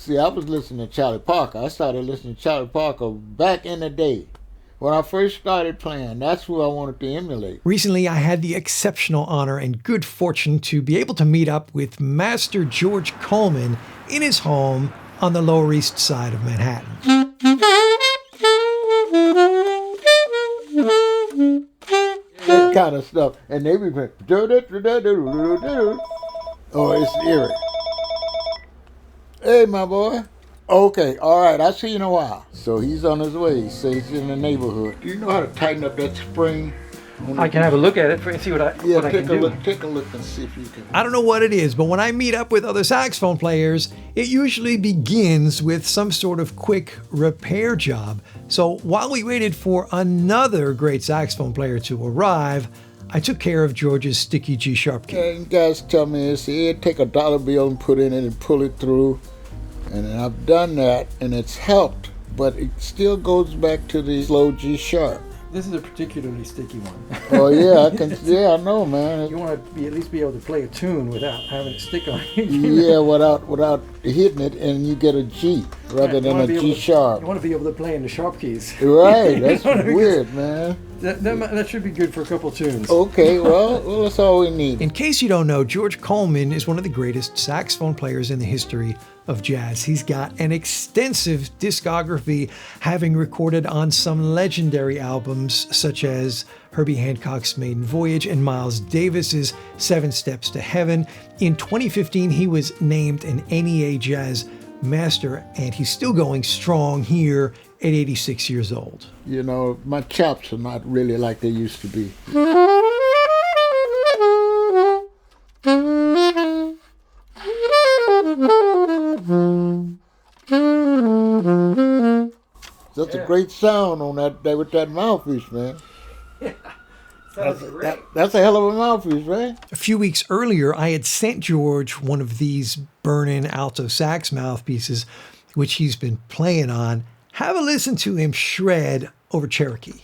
See, I was listening to Charlie Parker. I started listening to Charlie Parker back in the day. When I first started playing, that's who I wanted to emulate. Recently, I had the exceptional honor and good fortune to be able to meet up with Master George Coleman in his home on the Lower East Side of Manhattan. That kind of stuff. And they be playing. Oh, it's eerie. Hey, my boy. Okay, all right, I'll see you in a while. So he's on his way. He says he's in the neighborhood. Do you know how to tighten up that spring? I can have a look at it and see what I can do. Take a look and see if you can. I don't know what it is, but when I meet up with other saxophone players, it usually begins with some sort of quick repair job. So while we waited for another great saxophone player to arrive, I took care of George's sticky G-sharp key. And guys tell me, take a dollar bill and put it in and pull it through. And I've done that, and it's helped, but it still goes back to the slow G sharp. This is a particularly sticky one. Oh yeah, I know, man. You want to at least be able to play a tune without having it stick on you. Yeah, without hitting it, and you get a G rather than a G sharp. You want to be able to play in the sharp keys. Right, that's weird, man. That should be good for a couple tunes. Okay, well, that's all we need. In case you don't know, George Coleman is one of the greatest saxophone players in the history of jazz. He's got an extensive discography, having recorded on some legendary albums such as Herbie Hancock's Maiden Voyage and Miles Davis's 7 Steps to Heaven. In 2015, he was named an NEA Jazz Master, and he's still going strong here at 86 years old. You know, my chops are not really like they used to be. That's a great sound on that with that mouthpiece, man. Yeah, that's a hell of a mouthpiece, right? A few weeks earlier, I had sent George one of these burn-in alto sax mouthpieces, which he's been playing on. Have a listen to him shred over Cherokee.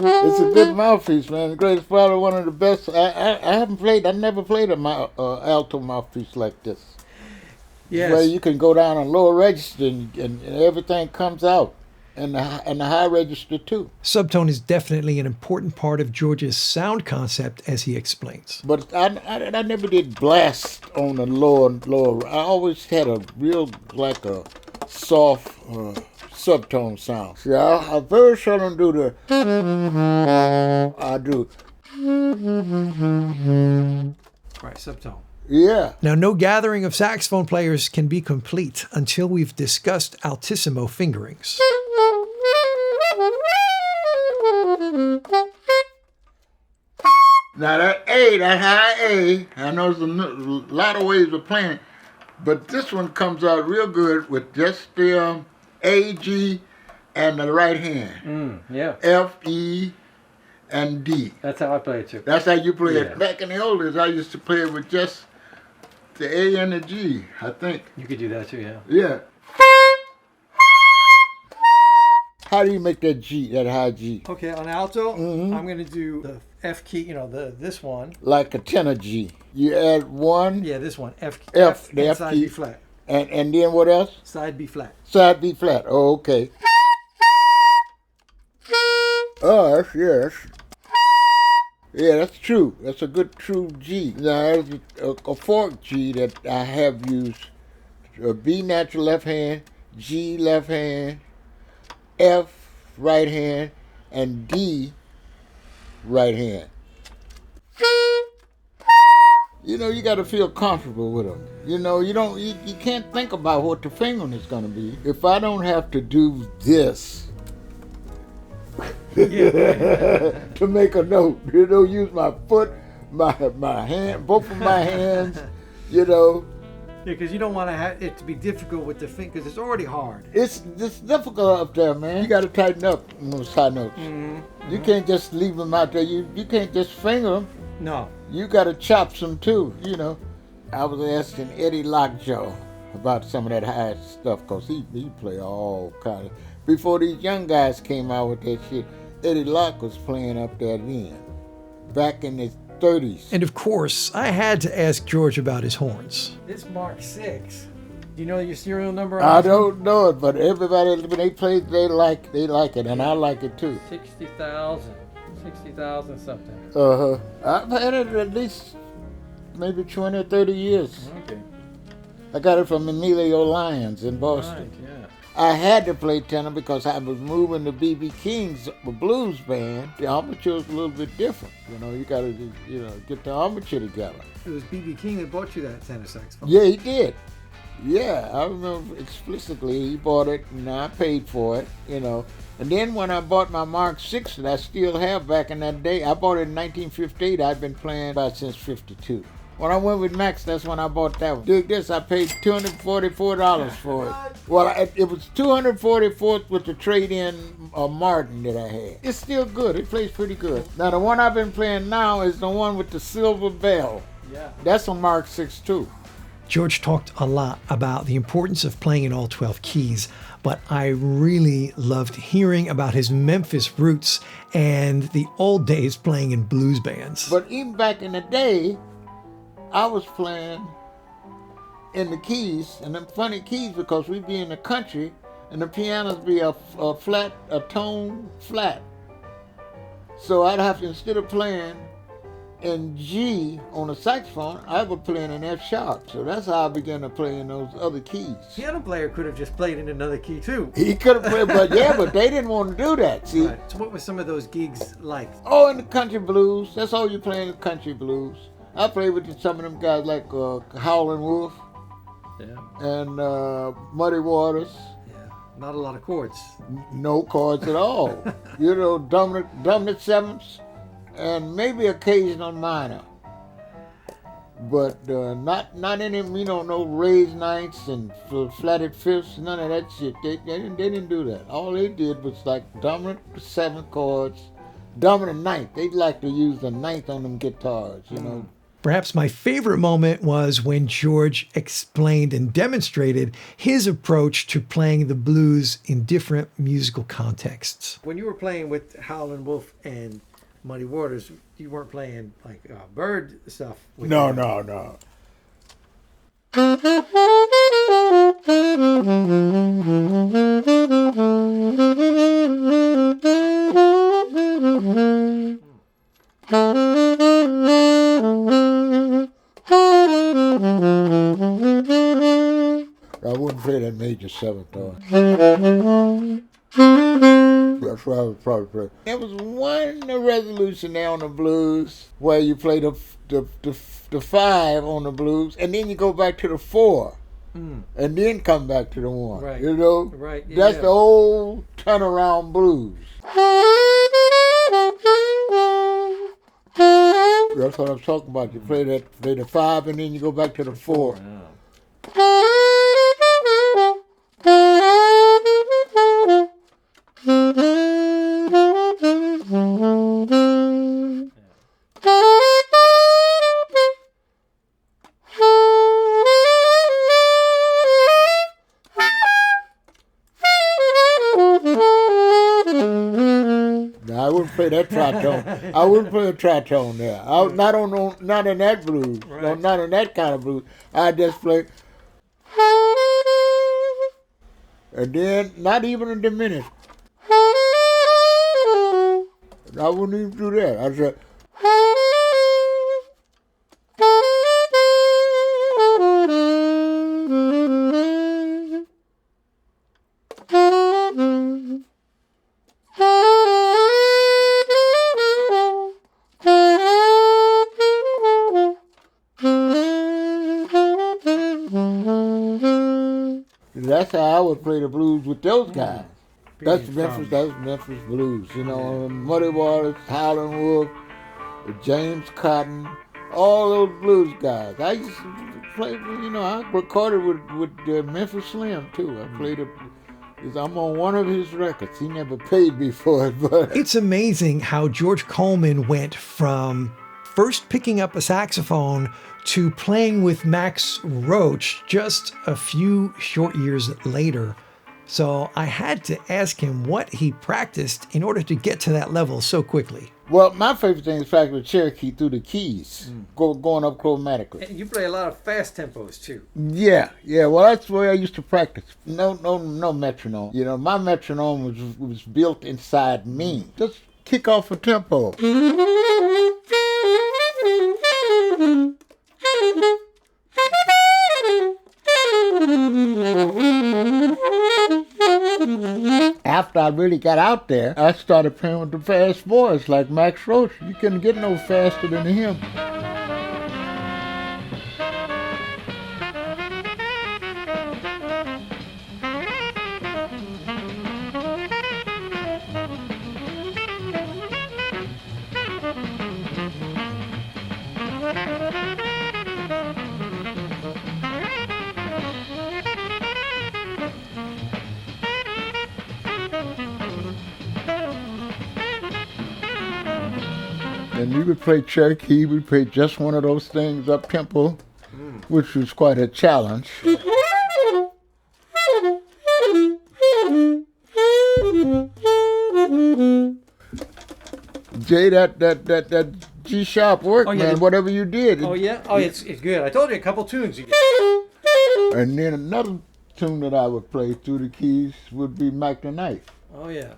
It's a good mouthpiece, man. The greatest, probably one of the best. I never played a alto mouthpiece like this. Yes. Where you can go down a lower register and everything comes out. And the high register too. Subtone is definitely an important part of George's sound concept, as he explains. But I never did blast on the lower. I always had a real, like a soft subtone sound. See, I very seldom do the. I do. Right, subtone. Yeah. Now, no gathering of saxophone players can be complete until we've discussed Altissimo fingerings. Now that A, that high A, I know there's a lot of ways of playing it, but this one comes out real good with just the A, G, and the right hand. Yeah. F, E, and D. That's how I play it too. That's how you play Yeah. it. Back in the old days, I used to play it with just the A and the G, I think. You could do that too, yeah. Yeah. How do you make that G, that high G? Okay, on alto, I'm going to do the F key, this one. Like a tenor G. You add one. Yeah, this one. F, the and F side key. B flat. And then what else? Side B flat. Side B flat. Oh, okay. Oh, yes. Yeah, that's true. That's a good true G. Now, there's a fork G that I have used. B natural left hand, G left hand, F right hand, and D right hand. You know, you got to feel comfortable with them. You know, you can't think about what the fingering is going to be. If I don't have to do this to make a note, use my foot, my hand, both of my hands, because you don't want to have it to be difficult with the finger, because it's already hard. It's difficult up there, man. You got to tighten up on those high notes. You can't just leave them out there. You can't just finger them. No. You got to chop some too, you know. I was asking Eddie Lockjaw about some of that high stuff, because he play all kind of... Before these young guys came out with that shit, Eddie Locke was playing up there then, back in the 30s. And of course, I had to ask George about his horns. This Mark 6. Do you know your serial number? I don't know it, but everybody, when they play, they like it, and I like it too. 60,000 something. I've had it at least maybe 20 or 30 years. Okay. I got it from Emilio Lyons in Boston. Right, yeah. I had to play tenor because I was moving to B.B. King's blues band. The armature was a little bit different. You know, you got to, get the armature together. It was B.B. King that bought you that tenor saxophone. Yeah, he did. Yeah, I remember explicitly he bought it and I paid for it, And then when I bought my Mark 6 that I still have back in that day, I bought it in 1958. I'd been playing about since 52. When I went with Max, that's when I bought that one. Dig this, I paid $244 for it. Well, it was $244 with the trade-in Martin that I had. It's still good. It plays pretty good. Now, the one I've been playing now is the one with the silver bell. Yeah. That's on Mark 6 too. George talked a lot about the importance of playing in all 12 keys, but I really loved hearing about his Memphis roots and the old days playing in blues bands. But even back in the day, I was playing in the keys, and them funny keys, because we'd be in the country, and the pianos be a tone flat. So I'd have to, instead of playing in G on the saxophone, I would play in an F sharp. So that's how I began to play in those other keys. Piano player could have just played in another key too. He could have played, but they didn't want to do that, see. Right. So what were some of those gigs like? Oh, in the country blues. That's all you play in the country blues. I played with some of them guys like Howlin' Wolf, and Muddy Waters. Yeah, not a lot of chords. No chords at all. Dominant sevenths, and maybe occasional minor. But not any, no raised ninths and flatted fifths, none of that shit. They didn't do that. All they did was like dominant seventh chords, dominant ninth. They'd like to use the ninth on them guitars, Perhaps my favorite moment was when George explained and demonstrated his approach to playing the blues in different musical contexts. When you were playing with Howlin' Wolf and Muddy Waters, you weren't playing like bird stuff. No. I wouldn't play that major seventh on. That's what I would probably play. There was one resolution there on the blues where you play the five on the blues, and then you go back to the four, and then come back to the one. Right. Right. Yeah. That's the old turnaround blues. That's what I'm talking about. You play the five, and then you go back to the four. Wow. I wouldn't play that tritone. I wouldn't play a tritone there. Not in that blues. Right. No, not in that kind of blues. I just play, and then not even a diminished. I wouldn't even do that. I said. That's how I would play the blues with those guys. That's Memphis blues. Muddy Waters, Howlin' Wolf, James Cotton, all those blues guys. I used to play, I recorded with Memphis Slim too. I played I'm on one of his records. He never paid me for it, but It's amazing how George Coleman went from first picking up a saxophone to playing with Max Roach just a few short years later. So I had to ask him what he practiced in order to get to that level so quickly. well, my favorite thing is practicing with Cherokee through the keys, going up chromatically. And you play a lot of fast tempos too. Yeah. Well, that's where I used to practice. No metronome. My metronome was built inside me. Just kick off a tempo. After I really got out there, I started playing with the fast boys like Max Roach. You couldn't get no faster than him. And we would play Cherokee, we'd play just one of those things up tempo, which was quite a challenge. Jay, that G sharp work, man, whatever you did. It's good. I told you a couple tunes you get. And then another tune that I would play through the keys would be Mike the Knife. Oh yeah.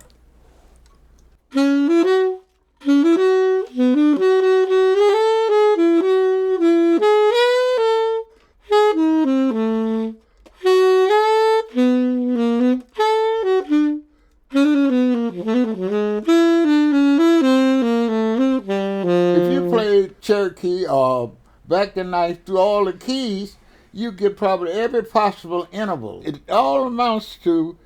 If you play Cherokee or Back the Knife through all the keys, you get probably every possible interval. It all amounts to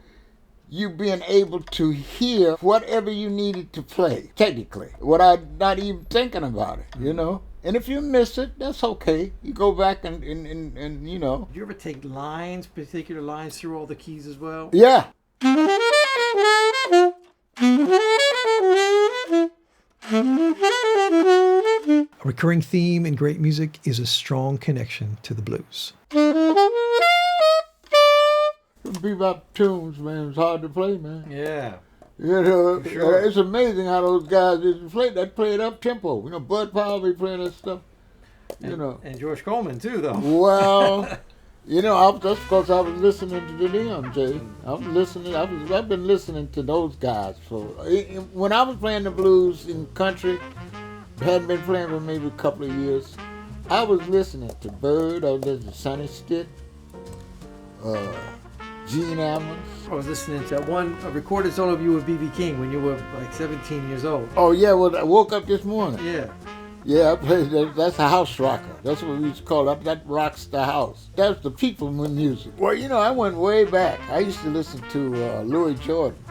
you being able to hear whatever you needed to play, technically, without not even thinking about it, And if you miss it, that's okay. You go back and Do you ever take particular lines through all the keys as well? Yeah. A recurring theme in great music is a strong connection to the blues. Bebop tunes, man, it's hard to play, man. Yeah. Sure. It's amazing how those guys used to play. They played up tempo. Bud Powell be playing that stuff. And George Coleman too, though. Well, that's because I was listening to them, Jay. I've been listening to those guys when I was playing the blues in country. Hadn't been playing for maybe a couple of years. I was listening to Bird. I was listening to Sonny Stitt, Gene Ammons. I was listening to a recorded solo of you with B.B. King when you were like 17 years old. Oh yeah, well I woke up this morning. Yeah. Yeah, I played that's a house rocker. That's what we used to call it. That rocks the house. That's the people music. Well, I went way back. I used to listen to Louis Jordan.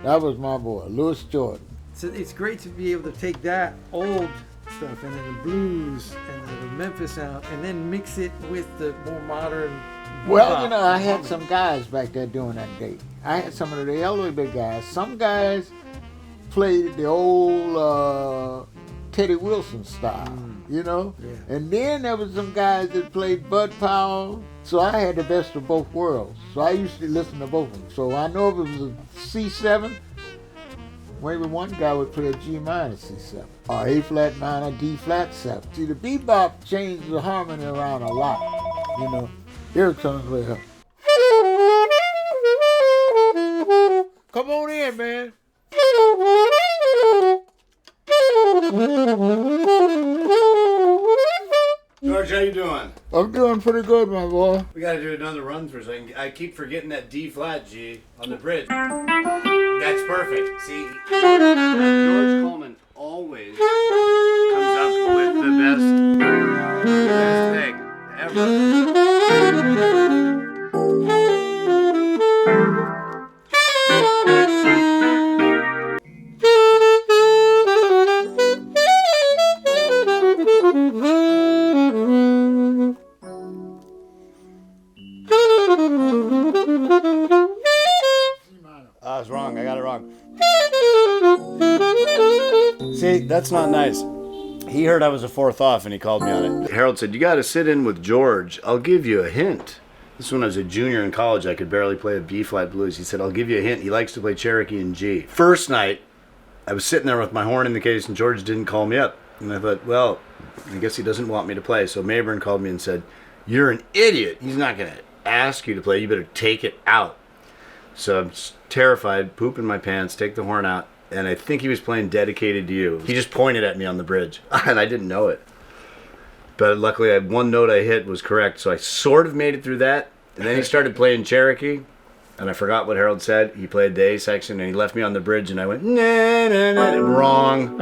That was my boy, Louis Jordan. So it's great to be able to take that old stuff and then the blues and the Memphis sound and then mix it with the more modern. Well, I had some guys back there doing that day. I had some of the elderly guys. Some guys played the old Teddy Wilson style, Yeah. And then there was some guys that played Bud Powell. So I had the best of both worlds. So I used to listen to both of them. So I know if it was a C7, maybe one guy would play a G minor C7, or A flat minor, D flat 7. See, the bebop changed the harmony around a lot, Here it comes right here. Come on in, man. George, how you doing? I'm doing pretty good, my boy. We gotta do another run for a second. I keep forgetting that D flat G on the bridge. That's perfect. See, George Coleman always comes up with the best thing ever. That's not nice. He heard I was a fourth off and he called me on it. Harold said, you got to sit in with George. I'll give you a hint. This is when I was a junior in college. I could barely play a B-flat blues. He said, I'll give you a hint. He likes to play Cherokee in G. First night, I was sitting there with my horn in the case and George didn't call me up. And I thought, well, I guess he doesn't want me to play. So Mayburn called me and said, you're an idiot. He's not going to ask you to play. You better take it out. So I'm terrified, poop in my pants, take the horn out. And I think he was playing Dedicated to You. He just pointed at me on the bridge. And I didn't know it. But luckily, one note I hit was correct. So I sort of made it through that. And then he started playing Cherokee. And I forgot what Harold said. He played the A section and he left me on the bridge. And I went, nah, nah, nah, wrong.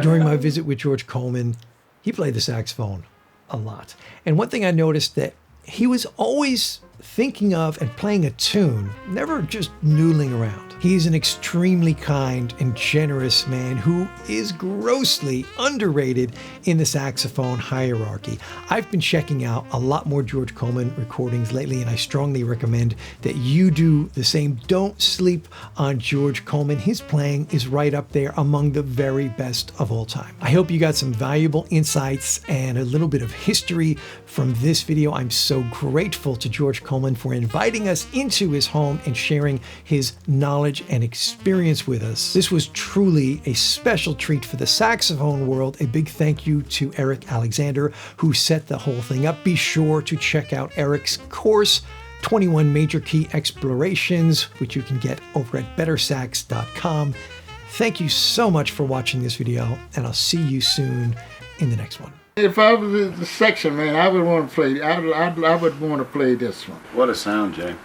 During my visit with George Coleman, he played the saxophone a lot. And one thing I noticed that he was always thinking of and playing a tune, never just noodling around. He's an extremely kind and generous man who is grossly underrated in the saxophone hierarchy. I've been checking out a lot more George Coleman recordings lately, and I strongly recommend that you do the same. Don't sleep on George Coleman. His playing is right up there among the very best of all time. I hope you got some valuable insights and a little bit of history from this video. I'm so grateful to George Coleman for inviting us into his home and sharing his knowledge and experience with us. This was truly a special treat for the saxophone world. A big thank you to Eric Alexander, who set the whole thing up. Be sure to check out Eric's course, 21 Major Key Explorations, which you can get over at BetterSax.com. Thank you so much for watching this video, and I'll see you soon in the next one. If I was in the section, man, I would want to play. I would want to play this one. What a sound, Jay.